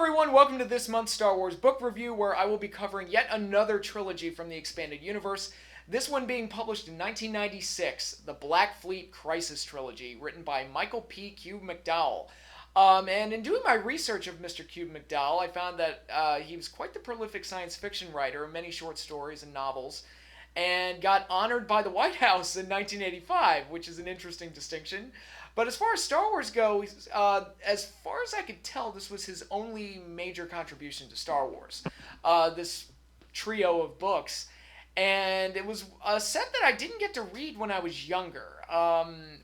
everyone, welcome to this month's Star Wars book review where I will be covering yet another trilogy from the expanded universe. This one being published in 1996, the Black Fleet Crisis Trilogy, written by Michael P. Cube McDowell. And in doing my research of Mr. Cube McDowell, I found that he was quite the prolific science fiction writer of many short stories and novels, and got honored by the White House in 1985, which is an interesting distinction. But as far as Star Wars goes, as far as I could tell, this was his only major contribution to Star Wars. This trio of books. And it was a set that I didn't get to read when I was younger.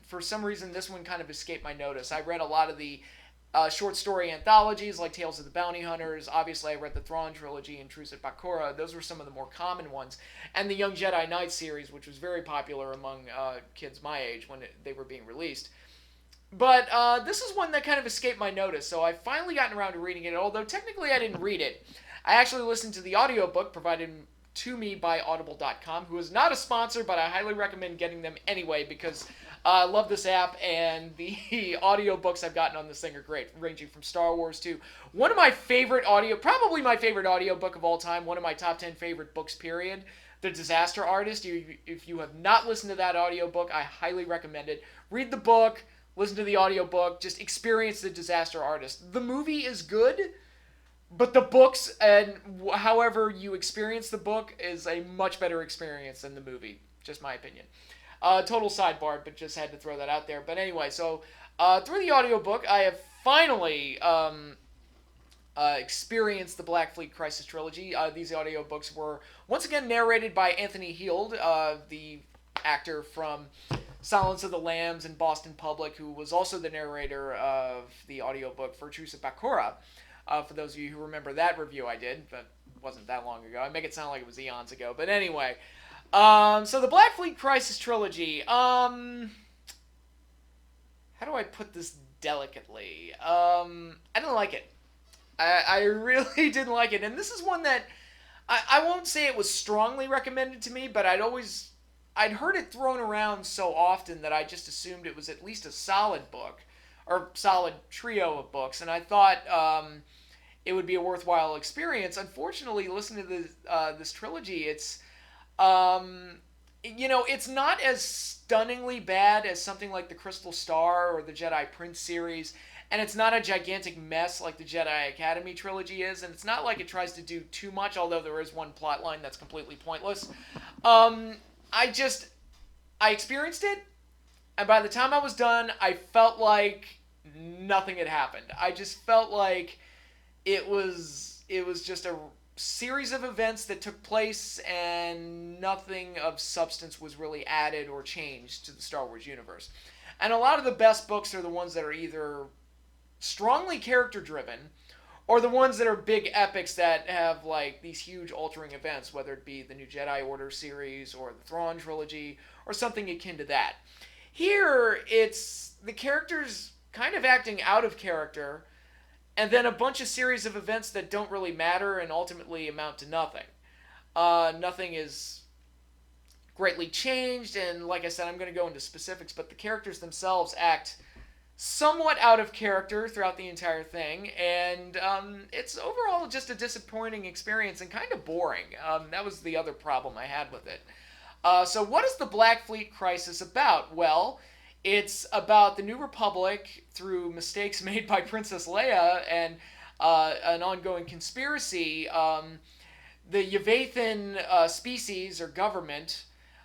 For some reason, this one kind of escaped my notice. I read a lot of the short story anthologies like Tales of the Bounty Hunters. Obviously, I read the Thrawn trilogy and Truce at Bakura. Those were some of the more common ones. And the Young Jedi Knight series, which was very popular among kids my age when they were being released. But this is one that kind of escaped my notice, so I've finally gotten around to reading it, although technically I didn't read it. I actually listened to the audiobook provided to me by Audible.com, who is not a sponsor, but I highly recommend getting them anyway, because I love this app, and the audiobooks I've gotten on this thing are great, ranging from Star Wars to one of my favorite probably my favorite audiobook of all time, one of my top 10 favorite books, period, The Disaster Artist. If you have not listened to that audiobook, I highly recommend it. Read the book, listen to the audiobook, just experience The Disaster Artist. The movie is good, but the books and however you experience the book is a much better experience than the movie. Just my opinion. Total sidebar, but just had to throw that out there. But anyway, so through the audiobook, I have finally experienced the Black Fleet Crisis Trilogy. These audiobooks were once again narrated by Anthony Heald, the actor from Silence of the Lambs and Boston Public, who was also the narrator of the audiobook for Truce at Bakura. For those of you who remember that review I did, but it wasn't that long ago. I make it sound like it was eons ago. But anyway, so the Black Fleet Crisis Trilogy, how do I put this delicately? I didn't like it. I really didn't like it. And this is one that, I won't say it was strongly recommended to me, but I'd heard it thrown around so often that I just assumed it was at least a solid book, or solid trio of books, and I thought it would be a worthwhile experience. Unfortunately, listening to this trilogy, it's it's not as stunningly bad as something like the Crystal Star or the Jedi Prince series, and it's not a gigantic mess like the Jedi Academy trilogy is, and it's not like it tries to do too much, although there is one plot line that's completely pointless. I experienced it, and by the time I was done, I felt like nothing had happened. I just felt like it was just a series of events that took place, and nothing of substance was really added or changed to the Star Wars universe. And a lot of the best books are the ones that are either strongly character-driven, or the ones that are big epics that have like these huge altering events, whether it be the New Jedi Order series or the Thrawn trilogy or something akin to that. Here, it's the characters kind of acting out of character, and then a bunch of series of events that don't really matter and ultimately amount to nothing. Nothing is greatly changed, and like I said, I'm going to go into specifics, but the characters themselves act somewhat out of character throughout the entire thing, and it's overall just a disappointing experience and kind of boring. That was the other problem I had with it. So what is the Black Fleet Crisis about? Well, it's about the New Republic through mistakes made by Princess Leia and an ongoing conspiracy. The Yavathan species or government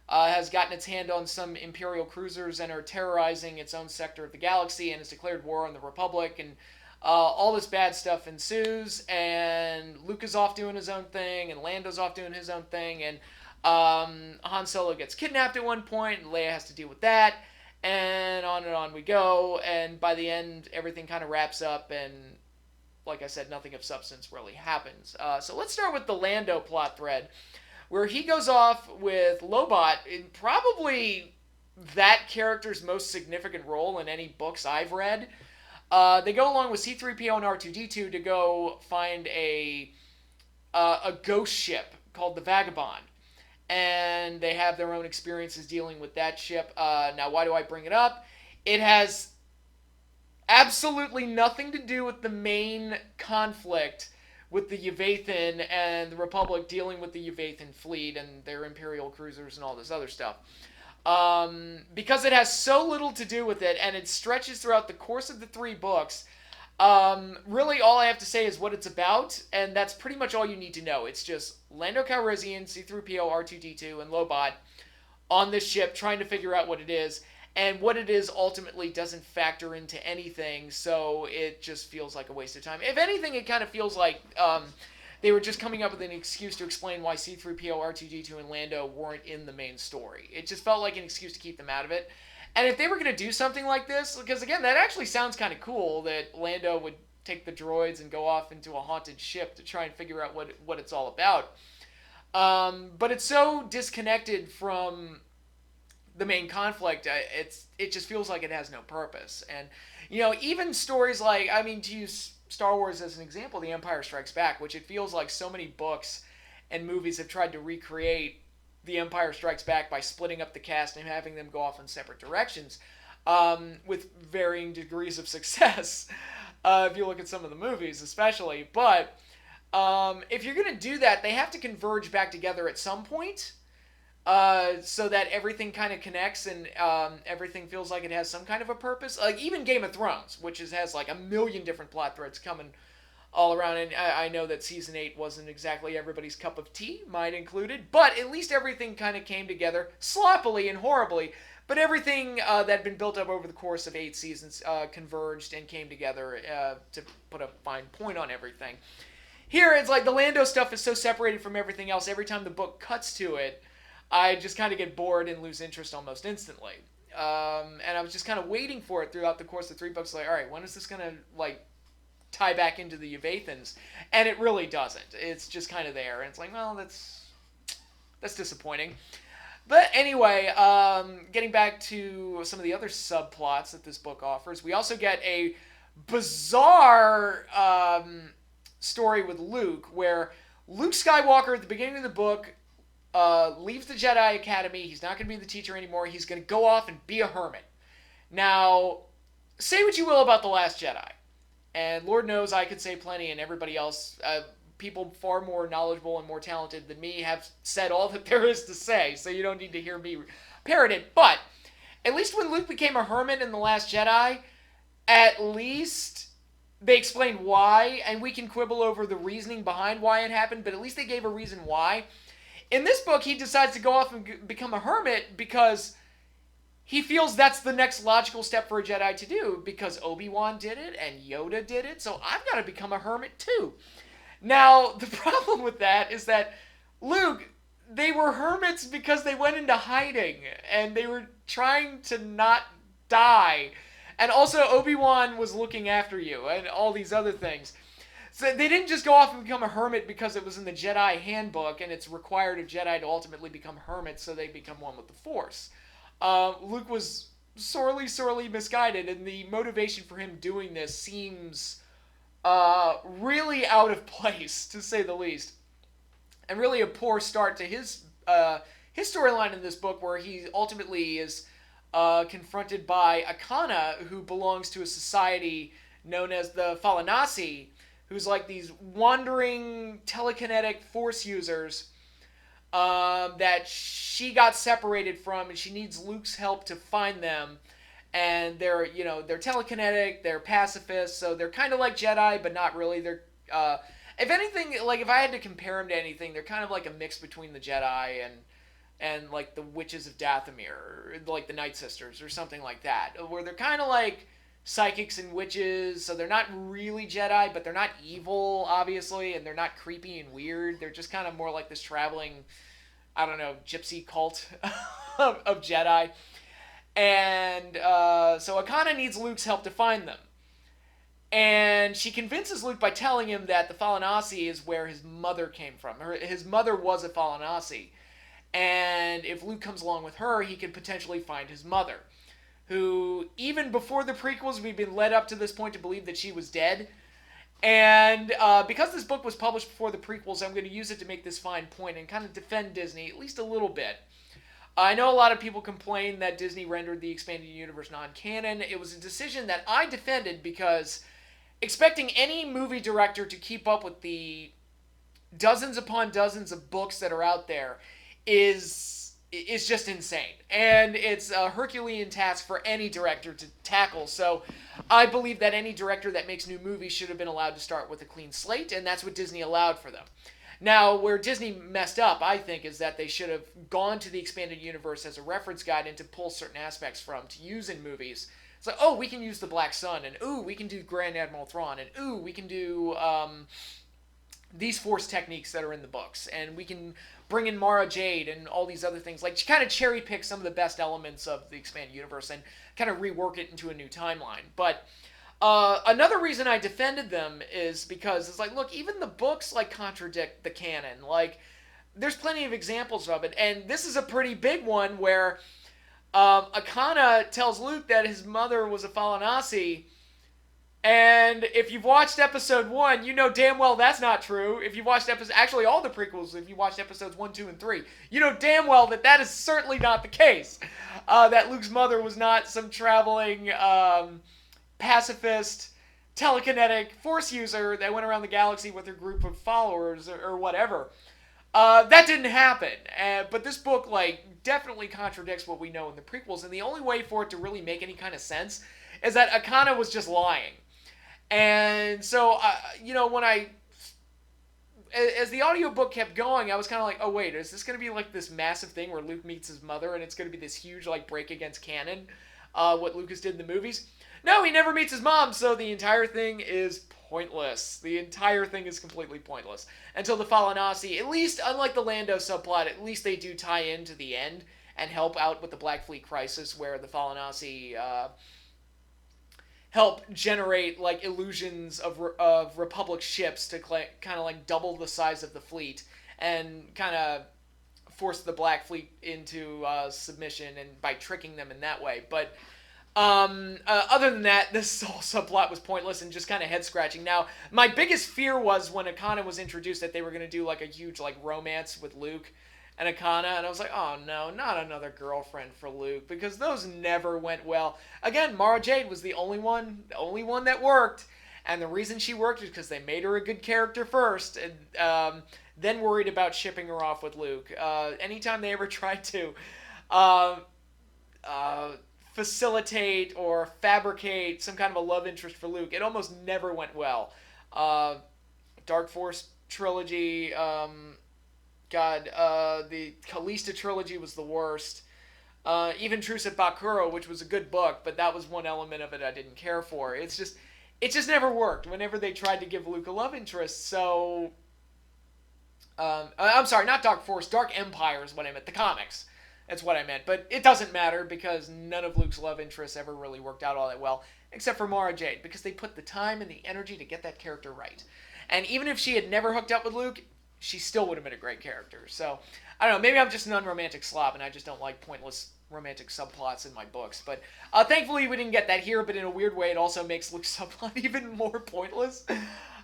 has gotten its hand on some Imperial cruisers and are terrorizing its own sector of the galaxy and has declared war on the Republic, and all this bad stuff ensues, and Luke is off doing his own thing, and Lando's off doing his own thing, and Han Solo gets kidnapped at one point, and Leia has to deal with that, and on we go, and by the end, everything kind of wraps up, and like I said, nothing of substance really happens. So let's start with the Lando plot thread, where he goes off with Lobot in probably that character's most significant role in any books I've read. They go along with C-3PO and R2-D2 to go find a ghost ship called the Vagabond. And they have their own experiences dealing with that ship. Now, why do I bring it up? It has absolutely nothing to do with the main conflict with the Yuvathan and the Republic dealing with the Yuvathan fleet and their Imperial cruisers and all this other stuff. Because it has so little to do with it and it stretches throughout the course of the three books. Really, all I have to say is what it's about, and that's pretty much all you need to know. It's just Lando Calrissian, C-3PO, R2-D2, and Lobot on this ship trying to figure out what it is, and what it is ultimately doesn't factor into anything, so it just feels like a waste of time. If anything, it kind of feels like they were just coming up with an excuse to explain why C-3PO, R2-D2, and Lando weren't in the main story. It just felt like an excuse to keep them out of it. And if they were going to do something like this, because again, that actually sounds kind of cool that Lando would take the droids and go off into a haunted ship to try and figure out what it's all about. But it's so disconnected from the main conflict. It just feels like it has no purpose. And even stories like, I mean, to use Star Wars as an example, The Empire Strikes Back, which it feels like so many books and movies have tried to recreate The Empire Strikes Back by splitting up the cast and having them go off in separate directions, with varying degrees of success. If you look at some of the movies, especially, but if you're going to do that, they have to converge back together at some point, so that everything kind of connects and everything feels like it has some kind of a purpose. Like even Game of Thrones, which has like a million different plot threads coming all around, and I know that season 8 wasn't exactly everybody's cup of tea, mine included, but at least everything kind of came together sloppily and horribly. But everything that had been built up over the course of 8 seasons converged and came together to put a fine point on everything. Here, it's like the Lando stuff is so separated from everything else. Every time the book cuts to it, I just kind of get bored and lose interest almost instantly. And I was just kind of waiting for it throughout the course of 3 books. Like, all right, when is this going to tie back into the Yuvathans? And it really doesn't. It's just kind of there. And it's like, well, that's disappointing. But anyway, getting back to some of the other subplots that this book offers, we also get a bizarre story with Luke, where Luke Skywalker at the beginning of the book leaves the Jedi Academy. He's not going to be the teacher anymore. He's going to go off and be a hermit. Now, say what you will about The Last Jedi, and Lord knows I could say plenty, and everybody else, people far more knowledgeable and more talented than me, have said all that there is to say, so you don't need to hear me parrot it. But at least when Luke became a hermit in The Last Jedi, at least they explained why, and we can quibble over the reasoning behind why it happened, but at least they gave a reason why. In this book, he decides to go off and become a hermit because he feels that's the next logical step for a Jedi to do, because Obi-Wan did it and Yoda did it, so I've got to become a hermit too. Now, the problem with that is that Luke, they were hermits because they went into hiding and they were trying to not die. And also, Obi-Wan was looking after you and all these other things. So they didn't just go off and become a hermit because it was in the Jedi handbook and it's required of Jedi to ultimately become hermits so they become one with the Force. Luke was sorely, sorely misguided, and the motivation for him doing this seems really out of place, to say the least. And really a poor start to his storyline in this book, where he ultimately is confronted by Akana, who belongs to a society known as the Falanasi, who's like these wandering telekinetic force users that she got separated from, and she needs Luke's help to find them. And they're telekinetic, they're pacifists, so they're kind of like Jedi, but not really. They're, if anything, like if I had to compare them to anything, they're kind of like a mix between the Jedi and like the Witches of Dathomir, or like the Night Sisters, or something like that, where they're kind of like psychics and witches, so they're not really Jedi, but they're not evil, obviously, and they're not creepy and weird. They're just kind of more like this traveling, I don't know, gypsy cult of Jedi. And so Akana needs Luke's help to find them. And she convinces Luke by telling him that the Falanasi is where his mother came from. His mother was a Falanasi. And if Luke comes along with her, he could potentially find his mother, who, even before the prequels, we've been led up to this point to believe that she was dead. And because this book was published before the prequels, I'm going to use it to make this fine point and kind of defend Disney, at least a little bit. I know a lot of people complain that Disney rendered the expanded universe non-canon. It was a decision that I defended because expecting any movie director to keep up with the dozens upon dozens of books that are out there is just insane, and it's a Herculean task for any director to tackle. So I believe that any director that makes new movies should have been allowed to start with a clean slate, and that's what Disney allowed for them. Now, where Disney messed up, I think, is that they should have gone to the expanded universe as a reference guide and to pull certain aspects from to use in movies. It's like, oh, we can use the Black Sun, and ooh, we can do Grand Admiral Thrawn, and ooh, we can do these force techniques that are in the books, and we can bring in Mara Jade and all these other things. Like, kind of cherry pick some of the best elements of the expanded universe and kind of rework it into a new timeline. But another reason I defended them is because it's like, look, even the books like contradict the canon. Like, there's plenty of examples of it, and this is a pretty big one where Akana tells Luke that his mother was a Falanasi. And if you've watched episode 1, you know damn well that's not true. If you've watched actually all the prequels, if you watched episodes 1, 2, and 3, you know damn well that that is certainly not the case. That Luke's mother was not some traveling pacifist, telekinetic force user that went around the galaxy with her group of followers or whatever. That didn't happen. But this book, like, definitely contradicts what we know in the prequels, and the only way for it to really make any kind of sense is that Akana was just lying. And so, when as the audiobook kept going, I was kind of like, oh, wait, is this going to be like this massive thing where Luke meets his mother and it's going to be this huge, like, break against canon, what Lucas did in the movies? No, he never meets his mom, so the entire thing is pointless. The entire thing is completely pointless. Until the Falanasi, at least, unlike the Lando subplot, at least they do tie into the end and help out with the Black Fleet crisis where the Falanasi help generate like illusions of Republic ships to kind of like double the size of the fleet and kind of force the Black Fleet into submission and by tricking them in that way. But other than that, this whole subplot was pointless and just kind of head scratching. Now, my biggest fear was when Akana was introduced that they were going to do like a huge like romance with Luke and Akana, and I was like, oh no, not another girlfriend for Luke, because those never went well. Again, Mara Jade was the only one that worked, and the reason she worked is because they made her a good character first, and then worried about shipping her off with Luke. Anytime they ever tried to facilitate or fabricate some kind of a love interest for Luke, it almost never went well. Dark Force trilogy, the Kallista trilogy was the worst. Even Truce at Bakura, which was a good book, but that was one element of it I didn't care for. It just never worked whenever they tried to give Luke a love interest. So, I'm sorry, not Dark Force, Dark Empire is what I meant. The comics. That's what I meant. But it doesn't matter because none of Luke's love interests ever really worked out all that well, except for Mara Jade, because they put the time and the energy to get that character right. And even if she had never hooked up with Luke, she still would have been a great character. So, I don't know, maybe I'm just an unromantic slob and I just don't like pointless romantic subplots in my books. But thankfully we didn't get that here, but in a weird way it also makes Luke's subplot even more pointless.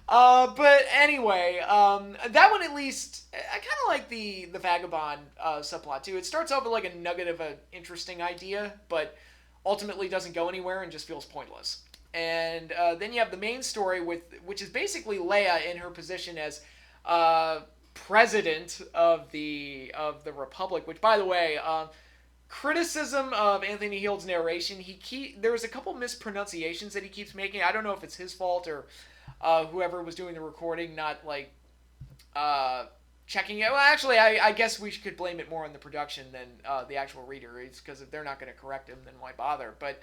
But anyway, that one at least, I kind of like the Vagabond subplot too. It starts off with like a nugget of an interesting idea, but ultimately doesn't go anywhere and just feels pointless. And then you have the main story which is basically Leia in her position as president of the Republic. Which, by the way, criticism of Anthony Heald's narration, there was a couple mispronunciations that he keeps making. I don't know if it's his fault or whoever was doing the recording not like checking it. Well, actually, I guess we could blame it more on the production than the actual reader, because if they're not going to correct him, then why bother? But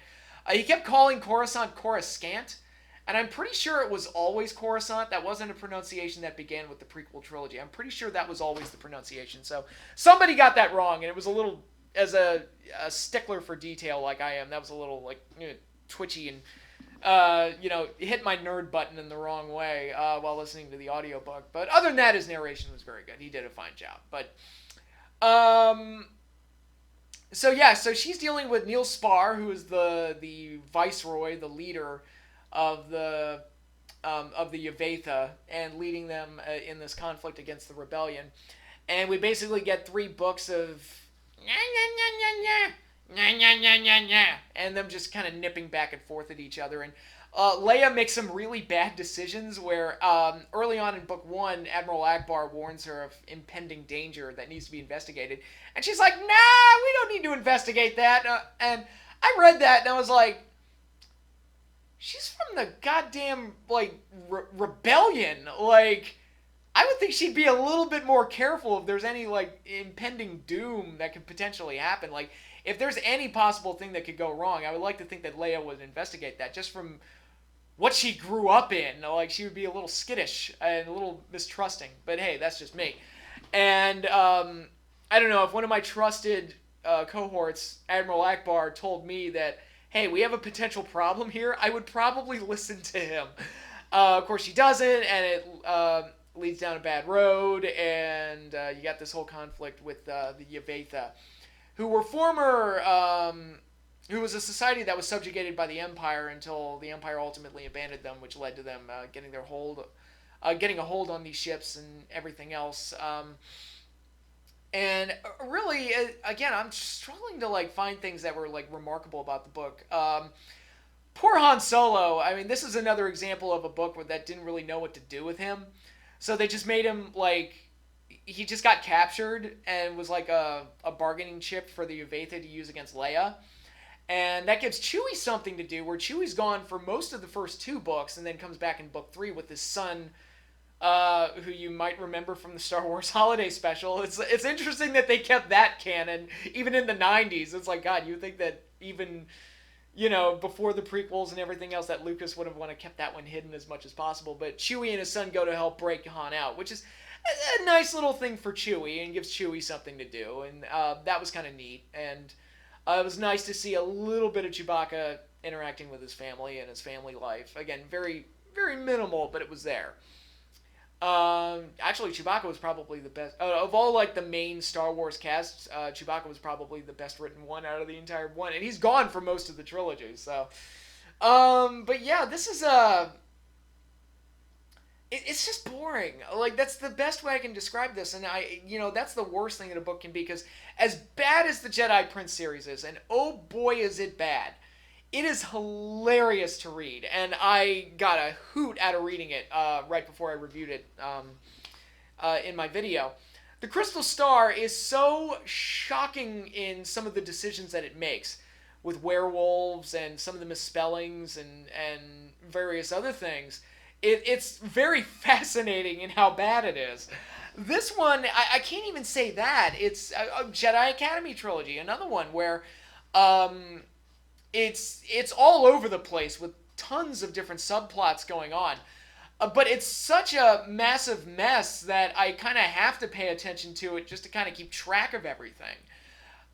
he kept calling Coruscant Coruscant. And I'm pretty sure it was always Coruscant. That wasn't a pronunciation that began with the prequel trilogy. I'm pretty sure that was always the pronunciation. So somebody got that wrong, and it was a little, as a stickler for detail like I am, that was a little like twitchy and hit my nerd button in the wrong way while listening to the audiobook. But other than that, his narration was very good. He did a fine job. But so she's dealing with Neil Spar, who is the viceroy, the leader of the Yavatha, and leading them in this conflict against the rebellion. And we basically get 3 books of and them just kind of nipping back and forth at each other. And Leia makes some really bad decisions where early on in book one, Admiral Akbar warns her of impending danger that needs to be investigated. And she's like, nah, we don't need to investigate that. And I read that and I was like, she's from the goddamn, like, rebellion. Like, I would think she'd be a little bit more careful if there's any, like, impending doom that could potentially happen. Like, if there's any possible thing that could go wrong, I would like to think that Leia would investigate that just from what she grew up in. Like, she would be a little skittish and a little mistrusting. But hey, that's just me. And I don't know, if one of my trusted cohorts, Admiral Akbar, told me that, hey, we have a potential problem here, I would probably listen to him. Of course, she doesn't, and it leads down a bad road, and you got this whole conflict with the Yavetha, who were who was a society that was subjugated by the Empire until the Empire ultimately abandoned them, which led to them getting a hold on these ships and everything else. And really, again, I'm struggling to like find things that were like remarkable about the book. Poor Han Solo. I mean, this is another example of a book that didn't really know what to do with him. So they just made him like, he just got captured and was like a bargaining chip for the Yavetha to use against Leia. And that gives Chewie something to do, where Chewie's gone for most of the first two books and then comes back in book 3 with his son, who you might remember from the Star Wars Holiday Special. It's interesting that they kept that canon, even in the 90s. It's like, God, you would think that even, you know, before the prequels and everything else, that Lucas would have wanted to kept that one hidden as much as possible. But Chewie and his son go to help break Han out, which is a nice little thing for Chewie and gives Chewie something to do. And that was kind of neat. And it was nice to see a little bit of Chewbacca interacting with his family and his family life. Again, very, very minimal, but it was there. Actually, Chewbacca was probably the best of all, like the main Star Wars casts. Chewbacca was probably the best written one out of the entire one, and he's gone for most of the trilogy. So, but yeah, this is it's just boring. Like, that's the best way I can describe this, and that's the worst thing that a book can be, because as bad as the Jedi Prince series is, and oh boy is it bad, it is hilarious to read, and I got a hoot out of reading it right before I reviewed it in my video. The Crystal Star is so shocking in some of the decisions that it makes with werewolves and some of the misspellings and various other things. It's very fascinating in how bad it is. This one, I can't even say that. It's a Jedi Academy trilogy, another one where it's all over the place with tons of different subplots going on. But it's such a massive mess that I kind of have to pay attention to it just to kind of keep track of everything.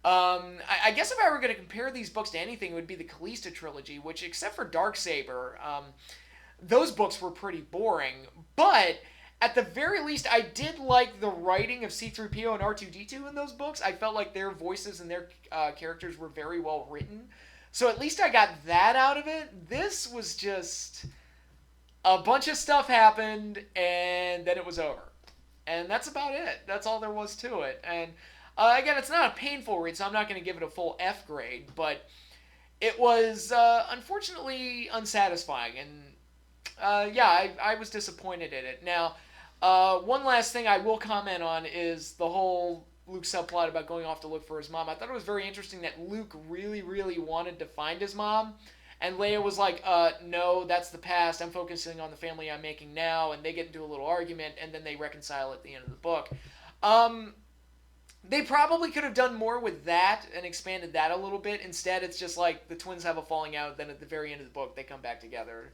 I guess if I were going to compare these books to anything, it would be the Callista trilogy, which, except for Darksaber, those books were pretty boring. But at the very least, I did like the writing of C-3PO and R2-D2 in those books. I felt like their voices and their characters were very well written. So at least I got that out of it. This was just a bunch of stuff happened, and then it was over. And that's about it. That's all there was to it. And again, it's not a painful read, so I'm not going to give it a full F grade, but it was unfortunately unsatisfying. And I was disappointed in it. Now, one last thing I will comment on is the whole Luke subplot about going off to look for his mom. I thought it was very interesting that Luke really, really wanted to find his mom, and Leia was like, no, that's the past. I'm focusing on the family I'm making now, and they get into a little argument, and then they reconcile at the end of the book. They probably could have done more with that and expanded that a little bit. Instead, it's just like the twins have a falling out, then at the very end of the book, they come back together.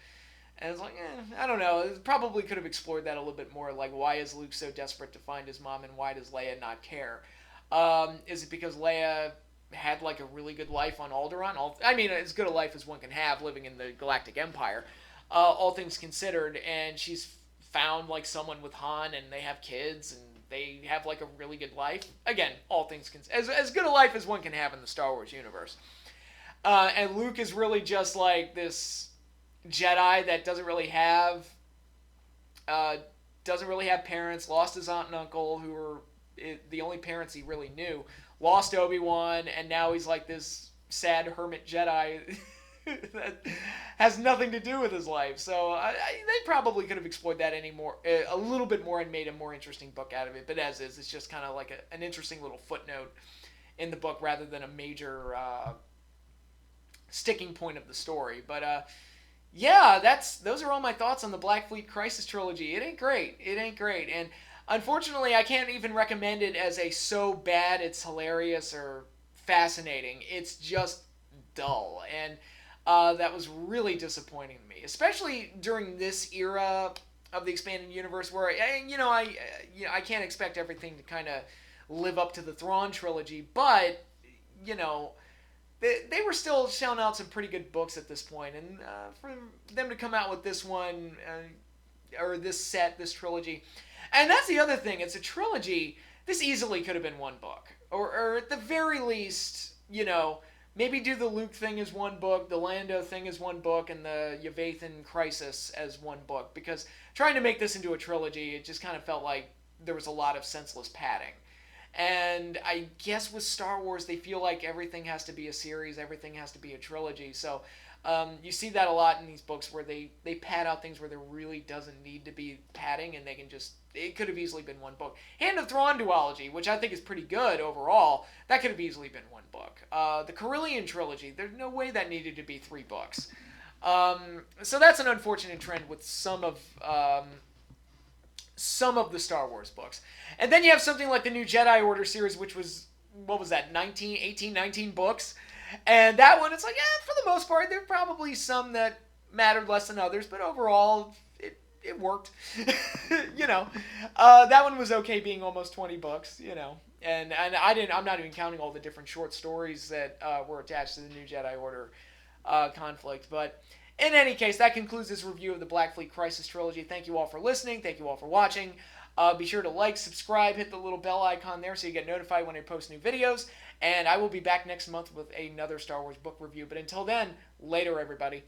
And it's like, I don't know. It probably could have explored that a little bit more. Like, why is Luke so desperate to find his mom, and why does Leia not care? Is it because Leia had, like, a really good life on Alderaan? I mean, as good a life as one can have living in the Galactic Empire, all things considered. And she's found, like, someone with Han, and they have kids, and they have, like, a really good life. Again, all things considered. As good a life as one can have in the Star Wars universe. And Luke is really just, like, this Jedi that doesn't really have parents, lost his aunt and uncle who were the only parents he really knew, lost Obi-Wan, and now he's like this sad hermit Jedi that has nothing to do with his life. So they probably could have explored that a little bit more, and made a more interesting book out of it. But as is, it's just kind of like an interesting little footnote in the book rather than a major sticking point of the story. But yeah, those are all my thoughts on the Black Fleet Crisis trilogy. It ain't great. It ain't great. And unfortunately, I can't even recommend it as a so bad it's hilarious or fascinating. It's just dull. And that was really disappointing to me, especially during this era of the expanded universe where I can't expect everything to kind of live up to the Thrawn trilogy, but you know they were still shelling out some pretty good books at this point, and for them to come out with this one or this trilogy, and that's the other thing. It's a trilogy. This easily could have been one book, or at the very least, maybe do the Luke thing as one book, the Lando thing as one book, and the Yvathan Crisis as one book. Because trying to make this into a trilogy, it just kind of felt like there was a lot of senseless padding. And I guess with Star Wars, they feel like everything has to be a series, everything has to be a trilogy. So you see that a lot in these books where they pad out things where there really doesn't need to be padding, and it could have easily been one book. Hand of Thrawn duology, which I think is pretty good overall, that could have easily been one book. The Carillion trilogy, there's no way that needed to be 3 books. So that's an unfortunate trend with some of the Star Wars books. And then you have something like the New Jedi Order series, which was, what was that, 19 books? And that one, it's like, for the most part, there are probably some that mattered less than others, but overall, it worked. That one was okay being almost 20 books, And I'm not even counting all the different short stories that were attached to the New Jedi Order conflict, but in any case, that concludes this review of the Black Fleet Crisis trilogy. Thank you all for listening. Thank you all for watching. Be sure to like, subscribe, hit the little bell icon there so you get notified when I post new videos. And I will be back next month with another Star Wars book review. But until then, later, everybody.